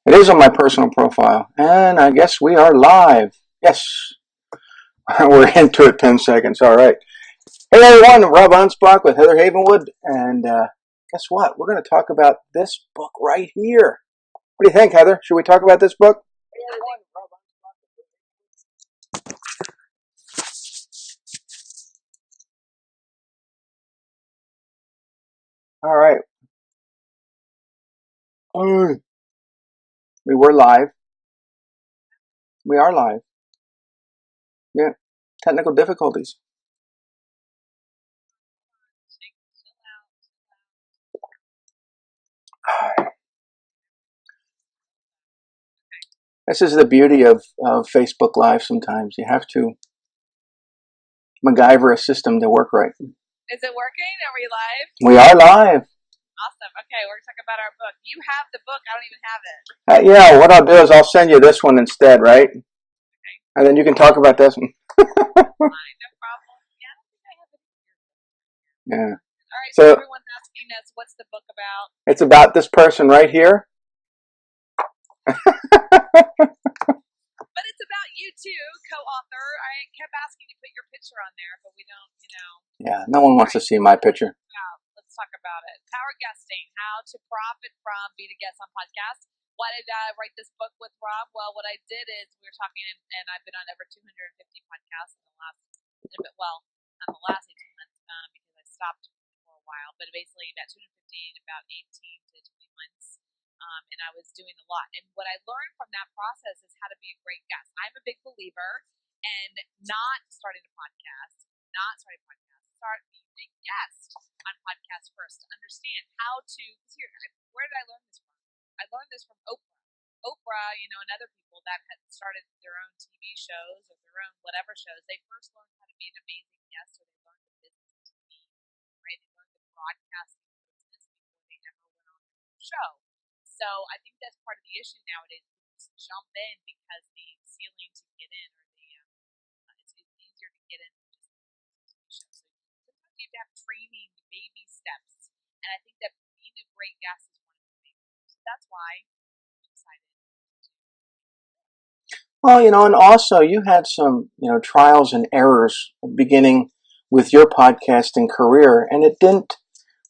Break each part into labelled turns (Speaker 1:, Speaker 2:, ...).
Speaker 1: It is on my personal profile. And I guess we are live. Yes. We're into it 10 seconds. All right. Hey, everyone. Rob Anspach with Heather Havenwood. And guess what? We're going to talk about this book right here. What do you think, Heather? Should we talk about this book? All right. We were live. We are live. Yeah. Technical difficulties. This is the beauty of Facebook Live sometimes. You have to MacGyver a system to work right.
Speaker 2: Is it working? Are we live?
Speaker 1: We are live.
Speaker 2: Awesome. Okay, we're going to talk about our book. You have the book. I don't even have it.
Speaker 1: Yeah, what I'll do is I'll send you this one instead, right?
Speaker 2: Okay.
Speaker 1: And then you can talk about this one.
Speaker 2: Fine, no problem. Yeah, I don't think I have it.
Speaker 1: Yeah.
Speaker 2: All right, so everyone's asking us, what's the book about?
Speaker 1: It's about this person right here.
Speaker 2: But it's about you too, co-author. I kept asking you to put your picture on there, but we don't,
Speaker 1: Yeah, no one wants to see my picture.
Speaker 2: Let's talk about it. Power guesting, how to profit from being a guest on podcasts. Why did I write this book with Rob? Well, what I did is we were talking, and I've been on over 250 podcasts in the last, well, not the last 18 months because I stopped for a while, but basically about 250 in about 18 to 20 months. And I was doing a lot. And what I learned from that process is how to be a great guest. I'm a big believer in not starting a podcast, start being a guest on podcasts first to understand how to. Where did I learn this from? I learned this from Oprah. Oprah, and other people that had started their own TV shows or their own whatever shows, they first learned how to be an amazing guest, or they learned the business of TV, right? They learned the broadcasting business before they ever went on their show. So I think that's part of the issue nowadays. People just jump in because the ceiling to get in, or it's easier to get in than just the show. So sometimes you have to have training, baby steps, and I think that being a great guest is one of the things. So that's why we decided to.
Speaker 1: Well, and also you had some, trials and errors beginning with your podcasting career, and it didn't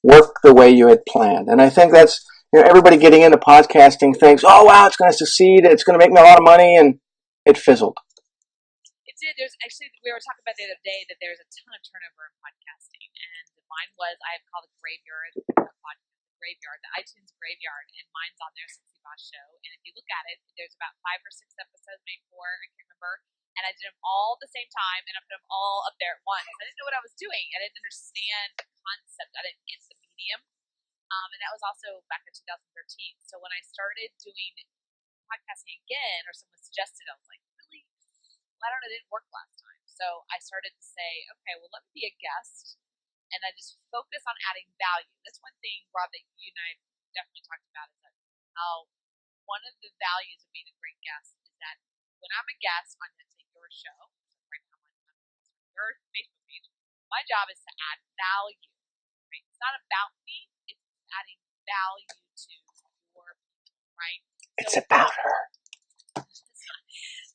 Speaker 1: work the way you had planned. And I think that's, everybody getting into podcasting thinks, oh, wow, it's going to succeed. It's going to make me a lot of money. And it fizzled.
Speaker 2: It did. There's actually, we were talking about the other day that there's a ton of turnover in podcasting. And mine was, I have called it graveyard, the iTunes graveyard, and mine's on there, 60 Boss Show. And if you look at it, there's about 5 or 6 episodes, maybe 4, I can't remember. And I did them all at the same time, and I put them all up there at once. I didn't know what I was doing. I didn't understand the concept. I didn't get the medium. And that was also back in 2013. So when I started doing podcasting again, or someone suggested, I was like, really? Well, I don't know, it didn't work last time. So I started to say, okay, well, let me be a guest. And I just focus on adding value. That's one thing, Rob, that you and I definitely talked about, is that how one of the values of being a great guest is that when I'm a guest on, let's say, your show, right now I'm on your Facebook page, my job is to add value. Right? It's not about me, it's adding value to your people, right?
Speaker 1: It's about her.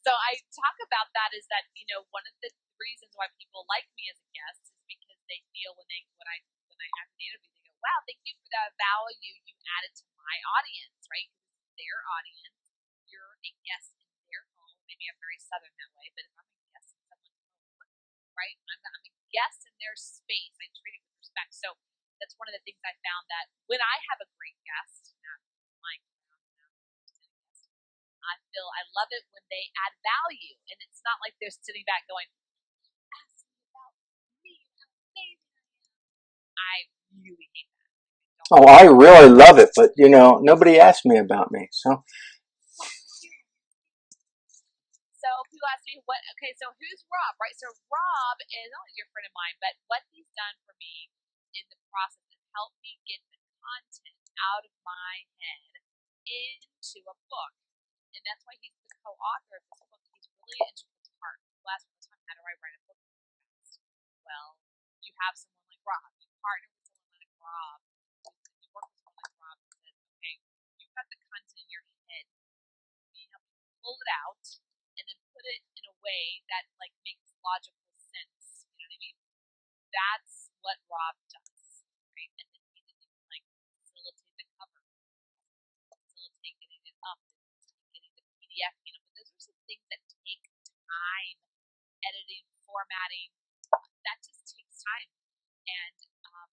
Speaker 2: So I talk about that is that, one of the reasons why people like me as a guest is because they feel when I after the interview, they go, wow, thank you for that value you added to my audience, right? Because it's their audience. You're a guest in their home. Maybe I'm very Southern that way, but if I'm a guest in someone's home, right? I'm a guest in their space. I treat it with respect. So that's one of the things I found, that when I have a great guest, I love it when they add value, and it's not like they're sitting back going, ask me about me, how amazing I am. I really hate that.
Speaker 1: Oh, I really love it, but nobody asked me about me. So
Speaker 2: people ask me, so who's Rob, right? So Rob is not only a dear friend of mine, but what he's done for me in the process is help me get the content out of my head into a book. And that's why he's the co-author of this book. He's really into his heart. People ask me all the time, how do I write a book podcast? Well, you have someone like Rob. You partner with someone like Rob. You work with someone like Rob who says, okay, you've got the content in your head. way that like makes logical sense. You know what I mean? That's what Rob does, right? And then he didn't even like facilitate the cover, facilitate getting it up, getting the PDF. But those are some things that take time. Editing, formatting, that just takes time. And I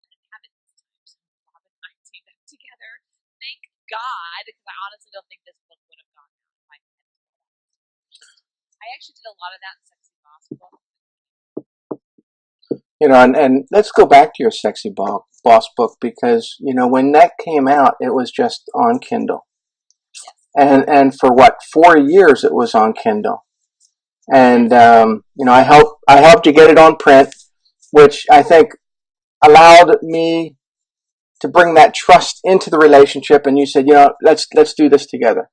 Speaker 2: didn't have it this time, so Rob and I teamed up together. Thank God, because I honestly don't think this book would have gone down if I had to. I actually did a lot of that in Sexy Boss book.
Speaker 1: And let's go back to your Sexy Boss book, because, when that came out, it was just on Kindle.
Speaker 2: Yes.
Speaker 1: And for what, 4 years it was on Kindle. And, I helped you get it on print, which I think allowed me to bring that trust into the relationship. And you said, let's do this together.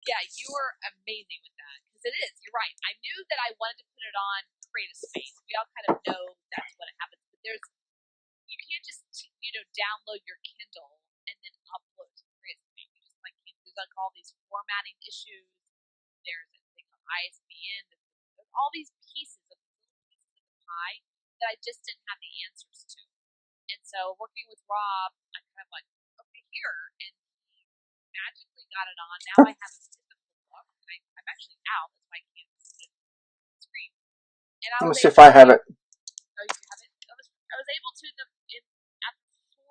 Speaker 2: Yeah, you were amazing with that, because it is. You're right. I knew that I wanted to put it on Create a Space. We all kind of know that's what happens. But you can't just download your Kindle and then upload to Create a Space. You just there's like all these formatting issues. There's a thing called ISBN. There's all these pieces of the pie that I just didn't have the answers to. And so working with Rob, I'm kind of like, okay, here, and he magically got it on. Now I have a physical book, and I'm actually out. That's why I can't put it on the screen. And
Speaker 1: Let me see if I have it.
Speaker 2: Oh, you have it? I was able to, after 4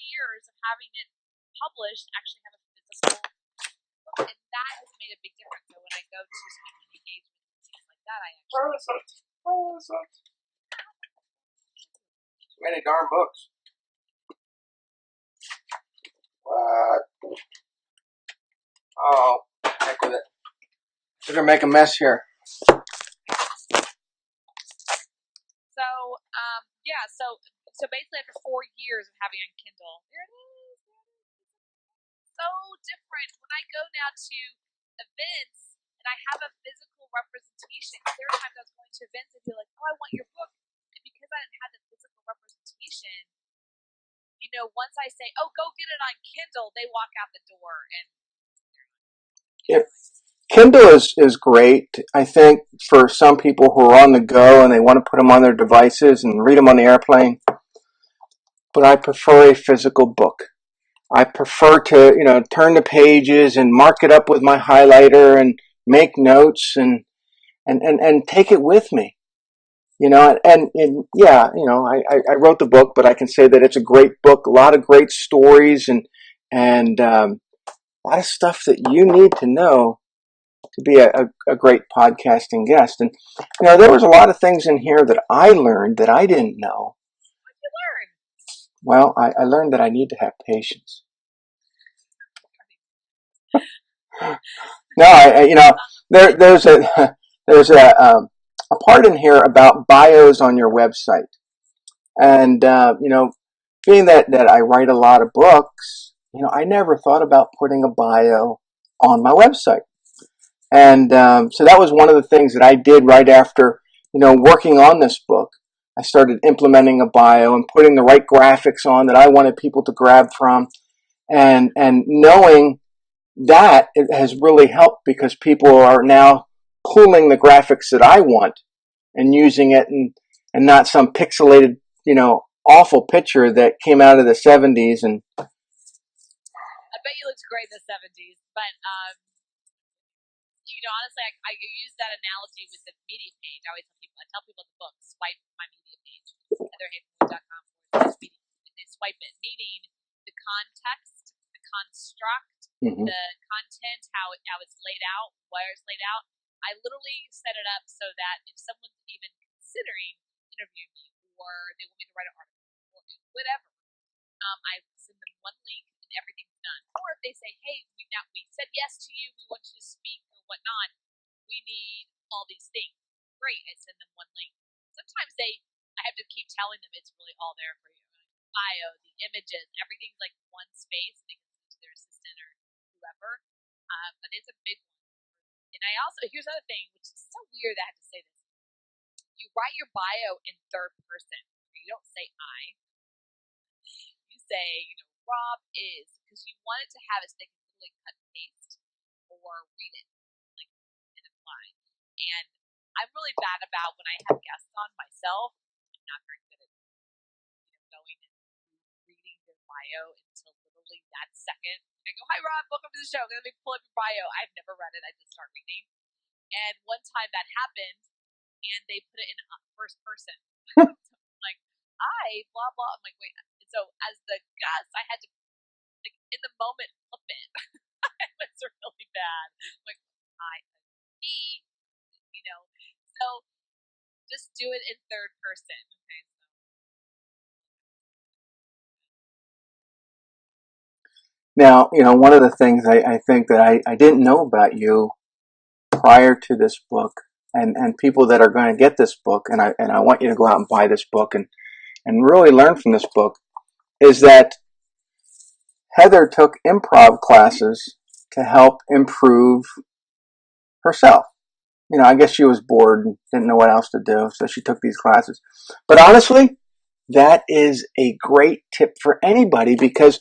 Speaker 2: years of having it published, actually have a physical book, and that has made a big difference. So when I go to speaking engagements and things like that, I actually.
Speaker 1: Too many darn books. What? Oh, heck with it. We're gonna make a mess here.
Speaker 2: So basically after 4 years of having it on Kindle, there it is. So different. When I go now to events and I have a physical representation, there are times I was going to events and be like, oh, I want your book. And because I didn't have the physical representation, once I say, oh, go get it on Kindle, they walk out the door and
Speaker 1: Kindle is great, I think, for some people who are on the go and they want to put them on their devices and read them on the airplane. But I prefer a physical book. I prefer to, turn the pages and mark it up with my highlighter and make notes and take it with me. I wrote the book, but I can say that it's a great book, a lot of great stories and a lot of stuff that you need to know to be a great podcasting guest. And, there was a lot of things in here that I learned that I didn't know.
Speaker 2: What did you learn?
Speaker 1: Well, I learned that I need to have patience. No, there's a part in here about bios on your website. And, being that I write a lot of books, I never thought about putting a bio on my website. And so that was one of the things that I did right after, working on this book. I started implementing a bio and putting the right graphics on that I wanted people to grab from. And knowing that, it has really helped because people are now pulling the graphics that I want and using it and not some pixelated, awful picture that came out of the 70s. And
Speaker 2: I bet you looked great in the 70s, but honestly, I use that analogy with the media page. I tell people the book, swipe my media page, heatherhavenwood.com. They swipe it, meaning the context, the construct, the content, how it's laid out, where it's laid out. I literally set it up so that if someone's even considering interviewing me, or they want me to write an article, or whatever, I send them one link and everything's done. Or if they say, hey, we said yes to you, we want you to speak or whatnot, we need all these things. Great, I send them one link. Sometimes I have to keep telling them it's really all there for you. Bio, the images, everything's like one space. They can send it to their assistant or whoever. But it's a big one. And here's another thing, which is so weird that I have to say this. You write your bio in third person. You don't say I. You say, Rob is, because you want it to have it so they can literally cut and paste or read it. Like, and line. And I'm really bad about when I have guests on myself. I'm not very good at going and reading their bio until literally that second. I go, "Hi Rob, welcome to the show. Let me pull up your bio." I've never read it. I just start reading. And one time that happened, and they put it in first person. So I'm like, "Hi, blah blah." I'm like, "Wait." And so as the guest, I had to like in the moment flip it. It was really bad. I'm like, "Hi, me," So just do it in third person. Okay.
Speaker 1: Now, one of the things I think that I didn't know about you prior to this book, and people that are going to get this book, and I want you to go out and buy this book and really learn from this book, is that Heather took improv classes to help improve herself. I guess she was bored and didn't know what else to do, so she took these classes. But honestly, that is a great tip for anybody because,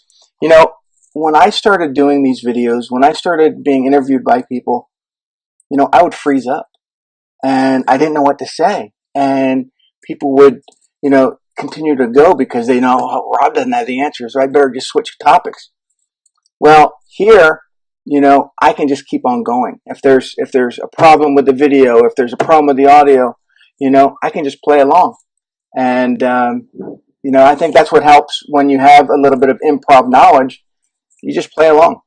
Speaker 1: when I started doing these videos, when I started being interviewed by people, I would freeze up and I didn't know what to say. And people would, continue to go because they know, oh, Rob doesn't have the answers, so I better just switch topics. Well, here, I can just keep on going. If there's a problem with the video, if there's a problem with the audio, I can just play along. And, I think that's what helps when you have a little bit of improv knowledge. You just play along.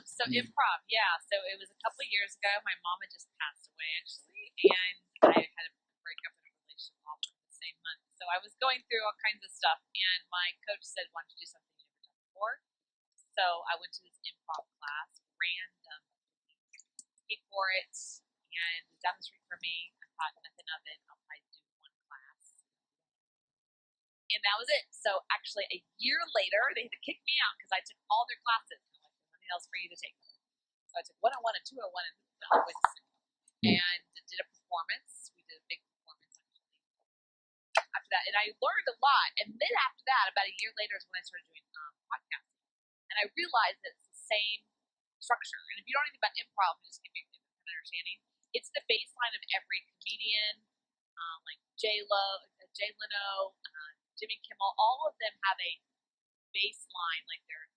Speaker 2: So improv, yeah. So it was a couple of years ago. My mom had just passed away, actually, and I had a breakup in a relationship all within the same month. So I was going through all kinds of stuff, and my coach said, "Why don't you do something you've never done before?" So I went to this improv class, random, paid for it, and it was down the street from me. I thought nothing of it. I'll probably do one class. And that was it. So actually, a year later, they had to kick me out because I took all their classes. And I'm like, "There's nothing else for you to take." So I took 101 and 201 and did a performance. We did a big performance actually after that, and I learned a lot. And then after that, about a year later, is when I started doing podcasting, and I realized that it's the same structure. And if you don't know anything about improv, just give you an understanding. It's the baseline of every comedian, like Jay Leno, Jimmy Kimmel. All of them have a baseline, like their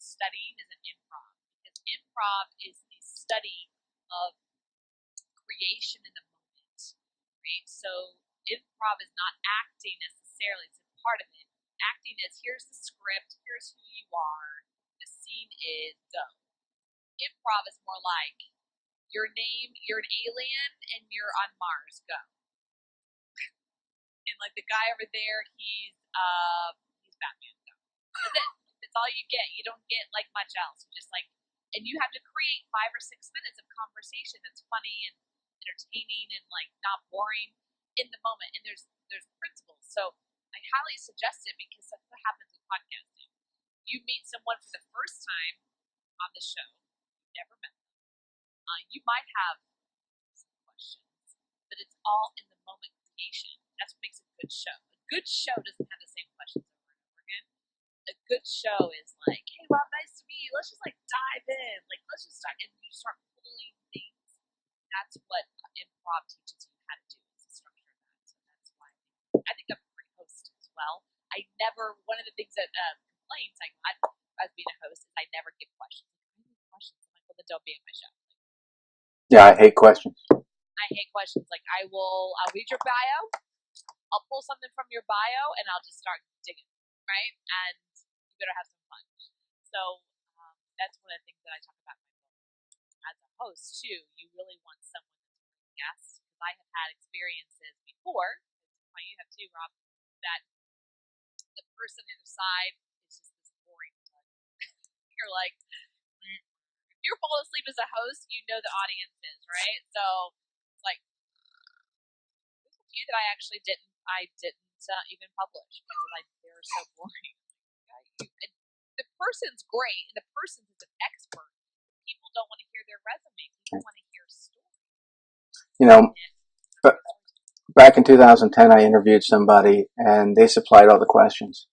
Speaker 2: studying is an improv, because improv is the study of creation in the moment, right? So improv is not acting necessarily; it's a part of it. Acting is, here's the script, here's who you are, the scene is go. Improv is more like your name, you're an alien and you're on Mars, go. And like the guy over there, he's Batman, go. That's it. That's all you get. You don't get like much else. You just and you have to create 5 or 6 minutes of conversation that's funny and entertaining and like not boring in the moment. And there's principles. So I highly suggest it because that's what happens with podcasting. You meet someone for the first time on the show. You've never met them. You might have some questions, but it's all in the moment creation. That's what makes a good show. A good show doesn't have the same questions over and over again. A good show is like, "Hey Rob, nice to meet you. Let's just dive in. Let's just start," and you start pulling things. That's what improv teaches you how to do. It's the structure of that. So that's why I think I'm a great host as well. One of the things that complaints I got as being a host is I never give questions. I need questions. I'm like, well, then don't be on my show.
Speaker 1: Yeah, I hate questions.
Speaker 2: I hate questions. I'll read your bio. I'll pull something from your bio and I'll just start digging, right? And you better have some fun. So that's one of the things that I talk about in my book. As a host, too, you really want someone that's a great guest. Because I have had experiences before, why you have too, Rob, that the person on the other side is just this boring tug. You're like, if you're falling asleep as a host, you know the audience is, right? So it's like, there's a few that I actually didn't even publish because they were so boring. The person's great, and the person is an expert. People don't want to hear their resume. People want to hear a story.
Speaker 1: But back in 2010, I interviewed somebody, and they supplied all the questions.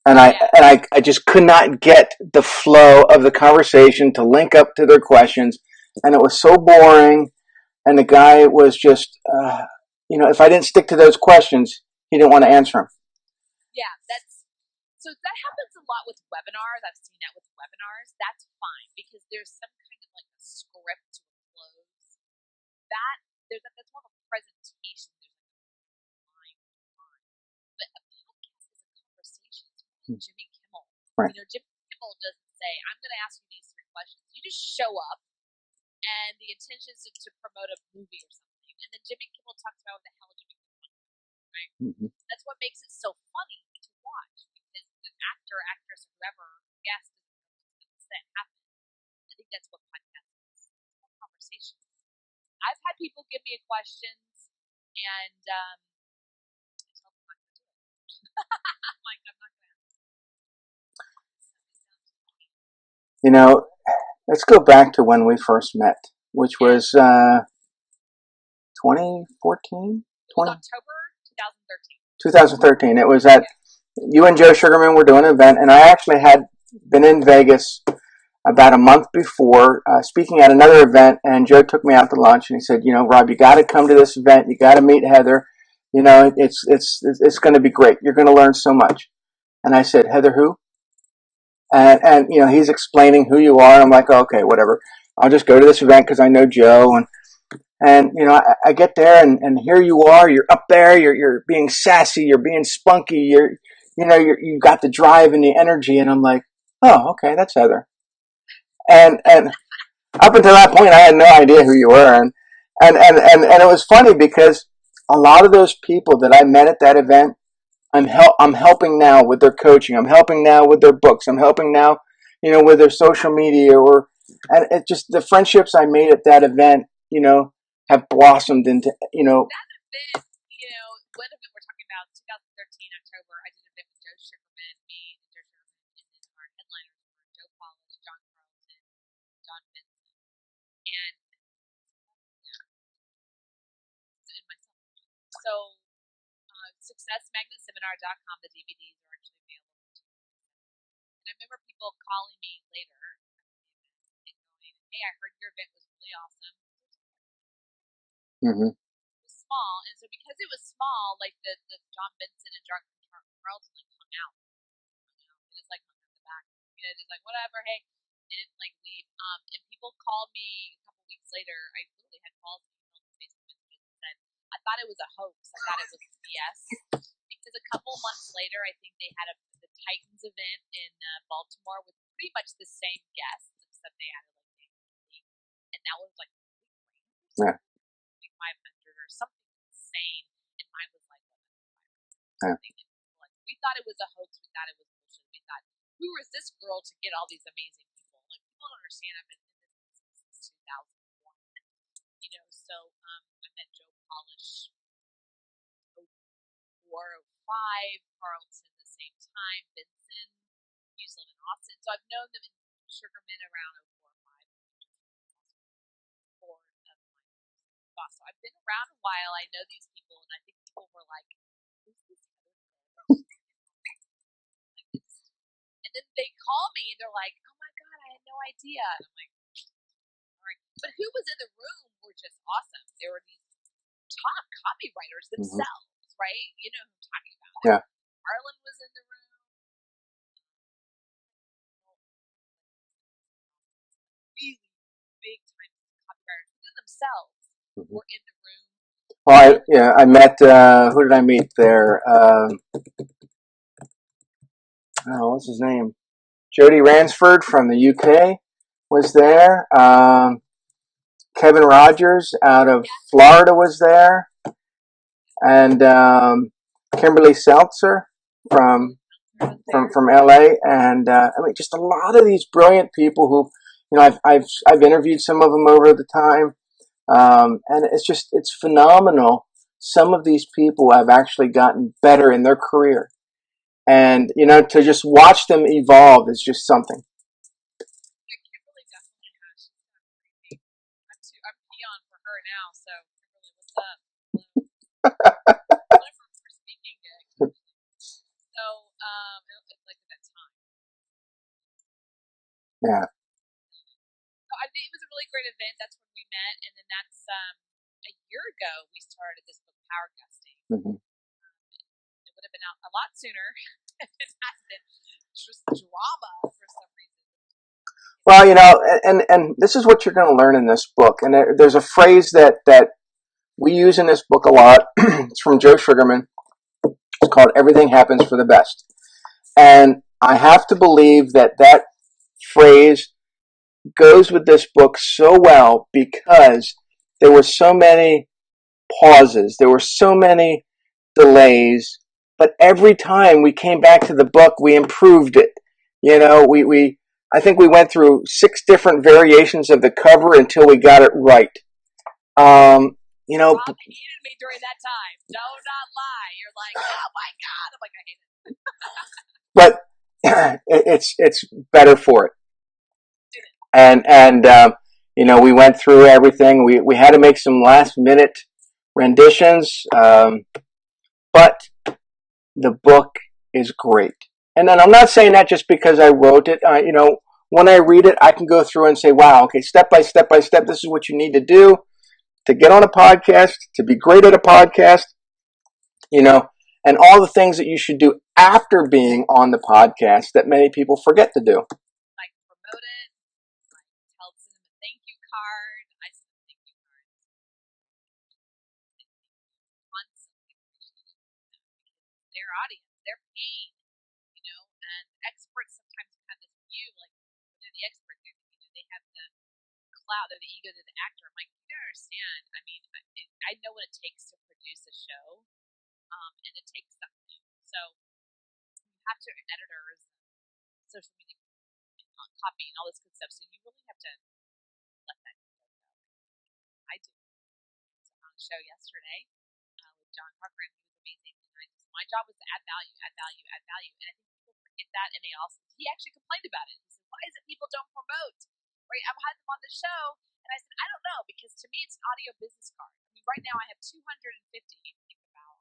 Speaker 1: And I just could not get the flow of the conversation to link up to their questions. and it was so boring. And the guy was just, if I didn't stick to those questions, he didn't want to answer them.
Speaker 2: Yeah, so that happens a lot with webinars. I've seen that with webinars. That's fine because there's some kind of like a script to a close. That's more of a presentation. There's like a line. But a podcast is a conversation. It's really Jimmy Kimmel.
Speaker 1: Right.
Speaker 2: Jimmy Kimmel doesn't say, "I'm going to ask you these 3 questions." You just show up, and the intention is to promote a movie or something. And then Jimmy Kimmel talks about what the hell Jimmy Kimmel wants, right? Mm-hmm. That's what makes it so funny to watch because the actor, actress, whoever guest is that happen. I think that's what podcast is. It's more conversations. I've had people give me questions, and I tell them I'm not going to do it. I'm like, I'm not going to.
Speaker 1: Let's go back to when we first met, which was 2014?
Speaker 2: October 2013.
Speaker 1: 2013. It was at, you and Joe Sugarman were doing an event, and I actually had been in Vegas about a month before, speaking at another event, and Joe took me out to lunch, and he said, Rob, you got to come to this event. You got to meet Heather. It's going to be great. You're going to learn so much. And I said, Heather who? And he's explaining who you are. I'm like, okay, whatever. I'll just go to this event because I know Joe. And I get there, and here you are. You're up there. You're being sassy. You're being spunky. You got the drive and the energy. And I'm like, oh, okay, that's Heather. And up until that point, I had no idea who you were. And it was funny because a lot of those people that I met at that event, I'm helping now with their coaching. I'm helping now with their books. I'm helping now, with their social media and it just, the friendships I made at that event, have blossomed into,
Speaker 2: That event, what event we're talking about, 2013 October, I did an event with Joe Sugarman, me and Joe Sugarman, and then our headliners were Joe Polish, John Carlton, John Benson, and myself. So, successmagnetseminar.com, the DVDs are actually available. And I remember people calling me later and going, hey, I heard your event was really awesome.
Speaker 1: Mm-hmm.
Speaker 2: It was small, and so because it was small, like the John Benson and John Carlton like hung out. They just like hung out the back. Just like whatever, hey. They didn't like leave. And people called me a couple weeks later. I literally had calls and emails and Facebook messages and said, I thought it was a hoax. I thought it was BS. Because a couple months later, I think they had the Titans event in Baltimore with pretty much the same guests, except they added like Nancy, and that was like
Speaker 1: yeah.
Speaker 2: 500 or something insane, and mine was like 500.
Speaker 1: Yeah.
Speaker 2: We thought it was a hoax. We thought it was bullshit. We thought, who is this girl to get all these amazing people? Like, people don't understand. I've been in this business since 2001. So I met Joe Polish 04, 05, Carlton the same time, Benson, used to live in Austin. So I've known them in Sugarman around 04, 05. So I've been around a while. I know these people, and I think people were like, who's this other girl? And then they call me, and they're like, oh my God, I had no idea. And I'm like, all right. But who was in the room were just awesome. They were these top copywriters themselves, mm-hmm. right? You know who I'm talking about.
Speaker 1: Yeah.
Speaker 2: Arlen was in the room. Really big time copywriters within themselves. Mm-hmm. Were in the room.
Speaker 1: Well, I met, who did I meet there? What's his name? Jody Ransford from the UK was there. Kevin Rogers out of Florida was there. And Kimberly Seltzer from LA. And just a lot of these brilliant people who, I've interviewed some of them over the time. And it's phenomenal. Some of these people have actually gotten better in their career. And, to just watch them evolve is just something.
Speaker 2: Yeah, Kimberly definitely has. She's done crazy. I'm peon for her now, so Kimberly, what's up? One of her first speaking gigs. So, like at that time.
Speaker 1: Yeah.
Speaker 2: So I think it was a really great event. That's when we met, and then that's a year ago we started this book, Power Gusting.
Speaker 1: Mm-hmm.
Speaker 2: It would have been out a lot sooner if it hadn't been just drama for some reason.
Speaker 1: Well, and this is what you're going to learn in this book. And there's a phrase that we use in this book a lot. It's from Joe Sugarman. It's called "Everything Happens for the Best." And I have to believe that phrase goes with this book so well because there were so many pauses. There were so many delays. But every time we came back to the book, we improved it. I think we went through 6 different variations of the cover until we got it right.
Speaker 2: Rob hated me during that time. Do not lie. You're like, oh my God. I'm like, I hate it.
Speaker 1: But it's better for it. And we went through everything. We had to make some last minute renditions, but the book is great. And then I'm not saying that just because I wrote it. When I read it, I can go through and say, wow, okay, step by step, this is what you need to do to get on a podcast, to be great at a podcast, and all the things that you should do after being on the podcast that many people forget to do.
Speaker 2: Like promote it, like send them a thank you card. I send them thank you cards. Constantly appreciated because their audience, their pain, and experts sometimes have this view, like they're the expert, they have the clout, they're the ego, they're the actor. I'm like, you don't understand. I mean, I know what it takes to produce a show, and it takes something. So you have to editors, social media, copy, and all this good stuff. So you really have to let that go. I do. So on a show yesterday with John Parker, and he was amazing. And my job was to add value, and I think people forget that, and he actually complained about it. He said, "Why is it people don't promote?" Right? I've had them on the show, and I said, "I don't know, because to me it's an audio business card. I mean, right now I have 250. Think about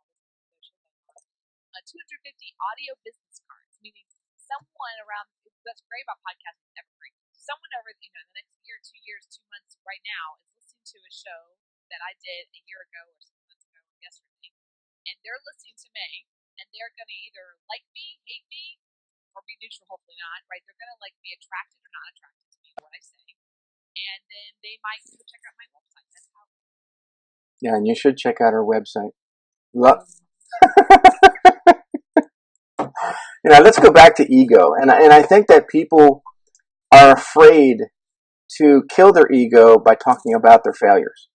Speaker 2: all this 250 audio business cards, meaning someone around. That's great about podcasting, evergreen. Someone over, the next year, 2 years, 2 months, right now is listening to a show that I did a year ago or 6 months ago or yesterday, and they're listening to me, and they're going to either like me, hate me, or be neutral. Hopefully not. Right? They're going to be attracted or not attracted to me, what I say, and then they might go check out my website. That's how.
Speaker 1: Yeah, and you should check out our website. Let's go back to ego. And I think that people are afraid to kill their ego by talking about their failures.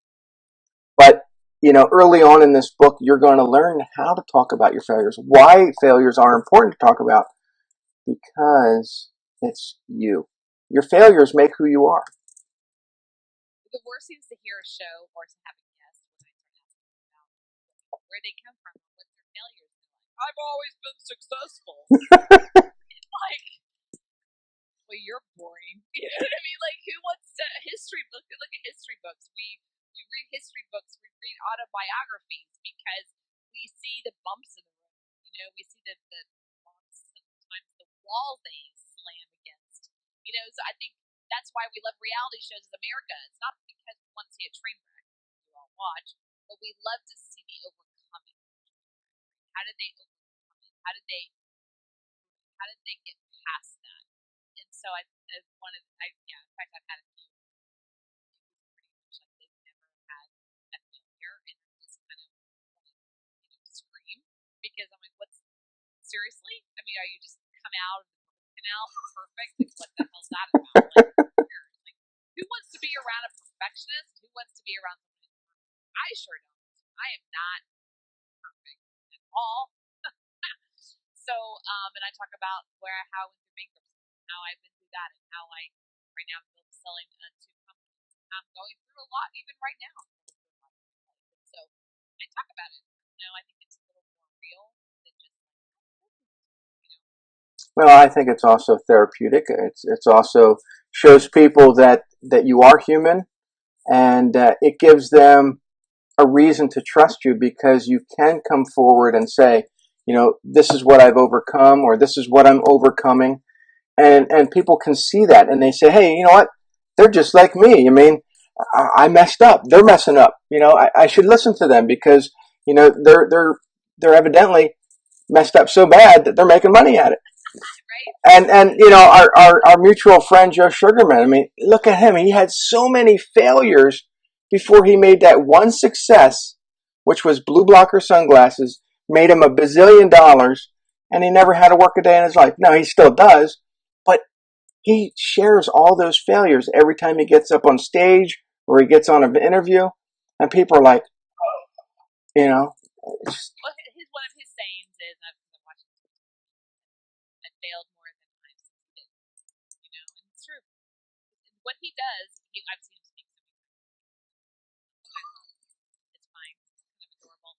Speaker 1: But, early on in this book, you're going to learn how to talk about your failures, why failures are important to talk about, because it's you. Your failures make who you are.
Speaker 2: The worst thing is to hear a show or to have a guest when I start asking about where they come from, what their failures are like. I've always been successful. Well, you're boring. You know what I mean? Like, who wants to history books? We look at history books. We read history books. We read autobiographies because we see the bumps in the road. We see the bumps, sometimes the walls they slam against. So I think that's why we love reality shows in America. It's not because we want to see a train wreck we all watch, but we love to see the overcoming. How did they overcome it? How did they get past that? And so in fact, I've had a few pretty much like they've never had a failure, and they're just kind of scream because I'm like, seriously? I mean, are you just come out of the birth canal perfect? Like, what the hell's that about? Like, who wants to be around a perfectionist? Who wants to be around somebody perfect? I sure don't. I am not perfect at all. So, and I talk about how I went through bankruptcy, how I've been through that, and how right now I'm still selling 2 companies. I'm going through a lot even right now. So I talk about it. I think it's a little more real than just
Speaker 1: Well, I think it's also therapeutic. It's also shows people that you are human, and it gives them a reason to trust you because you can come forward and say, this is what I've overcome, or this is what I'm overcoming. And people can see that, and they say, hey, you know what? they're just like me. I mean, I messed up. They're messing up. I should listen to them because they're evidently messed up so bad that they're making money at it.
Speaker 2: Right?
Speaker 1: And our mutual friend Joe Sugarman. I mean, look at him. He had so many failures before he made that one success, which was blue blocker sunglasses, made him $1 bazillion, and he never had to work a day in his life. Now he still does, but he shares all those failures every time he gets up on stage or he gets on an interview, and people are like, it's
Speaker 2: Well, one of his sayings is, I've watched it, I failed more than I've succeeded. And it's true. What he does, I've seen him speak so many times. It's fine. It's kind of adorable.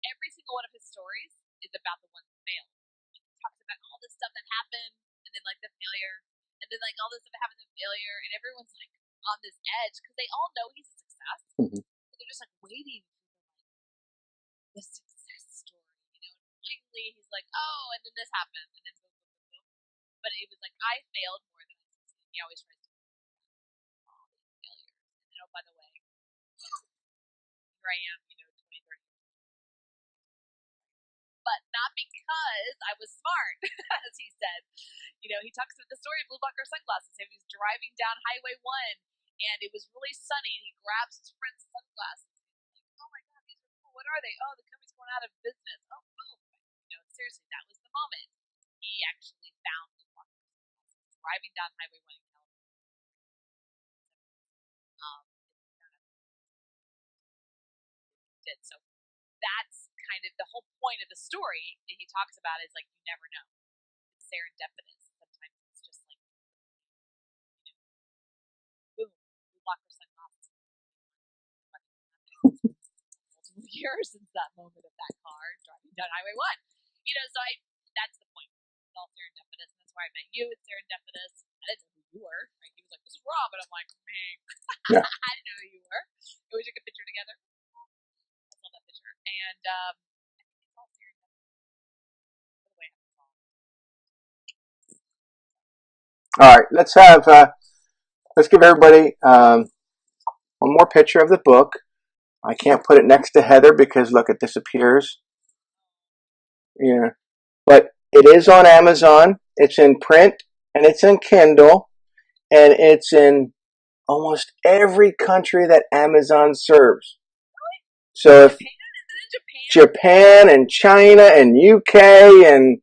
Speaker 2: Every single one of his stories is about the ones that failed. He talks about all this stuff that happened, and then like the failure, and then like all this stuff that happened, the failure, and everyone's like on this edge because they all know he's a success.
Speaker 1: Mm-hmm.
Speaker 2: So they're just like waiting for the success story, And finally, he's like, "Oh," and then this happened, and then boom, boom, boom, boom. But it was like I failed more than I succeeded. He always tries to all these failures. And then, oh, by the way, here I am, 20, 30. But not because I was smart, as he said. He talks about the story of blue blocker sunglasses. He was driving down Highway 1, and it was really sunny, and he grabs his friend's sunglasses. He's like, "Oh my God, these are cool. What are they? Oh, the company's going out of business. Oh, boom." Seriously, that was the moment. He actually found blue blocker sunglasses driving down Highway 1 in California. Did. So that's kind of the whole point of the story that he talks about is like you never know. It's serendipitous. Sometimes it's just like boom, we block our sunglasses. Multiple years since that moment of that car driving down Highway 1. So that's the point. It's all serendipitous. And that's why I met you. It's serendipitous. I didn't know who you were. Right? He was like, "This is Rob," and I'm like, "Man, yeah." I didn't know who you were. And we took a picture together. That picture, and I think it's all serendipitous. The way it happens.
Speaker 1: all right. Let's give everybody one more picture of the book. I can't put it next to Heather because look, it disappears. Yeah, but it is on Amazon. It's in print and it's in Kindle, and it's in almost every country that Amazon serves. So if Japan and China and UK and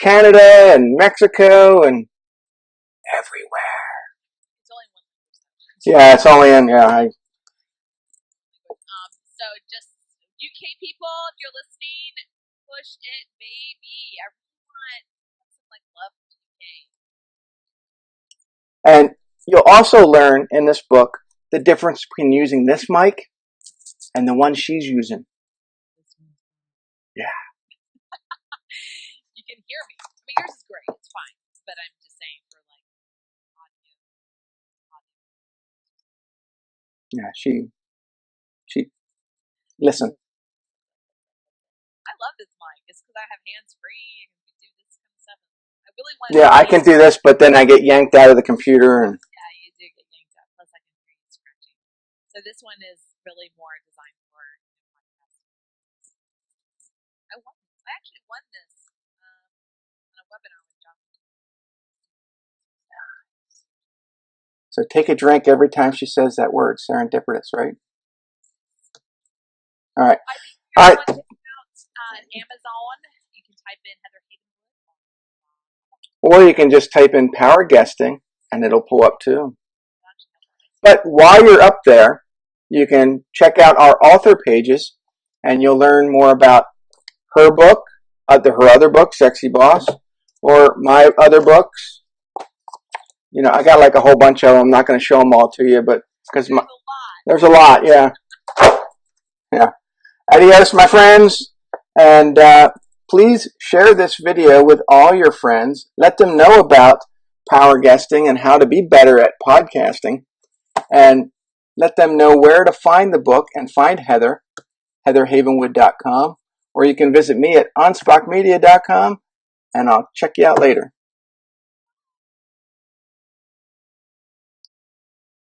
Speaker 1: Canada and Mexico and everywhere.
Speaker 2: It's only 1%.
Speaker 1: Yeah, it's only in
Speaker 2: So just UK people, if you're listening, push it, baby. I really want some like love from the UK.
Speaker 1: And you'll also learn in this book the difference between using this mic and the one she's using. Yeah.
Speaker 2: You can hear me. I mean, yours is great. It's fine. But I'm just saying for like audio.
Speaker 1: Yeah, she. Listen.
Speaker 2: I love this mic. It's because I have hands free and we do this kind of stuff. I really want.
Speaker 1: Yeah, I can do this, but then I get yanked out of the computer and.
Speaker 2: Yeah, you do get yanked out. Plus, I can hear you scratching. So this one is really more designed for podcasting. I actually won this on a webinar with John.
Speaker 1: So take a drink every time she says that word, serendipitous, right? All right.
Speaker 2: All right. On Amazon, you can type in Heather Havenwood.
Speaker 1: Or you can just type in power guesting and it'll pull up too. But while you're up there, you can check out our author pages and you'll learn more about her book, her other book, Sexy Boss, or my other books. I got like a whole bunch of them. I'm not going to show them all to you, but because there's a lot, yeah. Yeah. Adios, my friends. And please share this video with all your friends. Let them know about power guesting and how to be better at podcasting. And let them know where to find the book and find Heather, heatherhavenwood.com. Or you can visit me at anspachmedia.com, and I'll check you out later.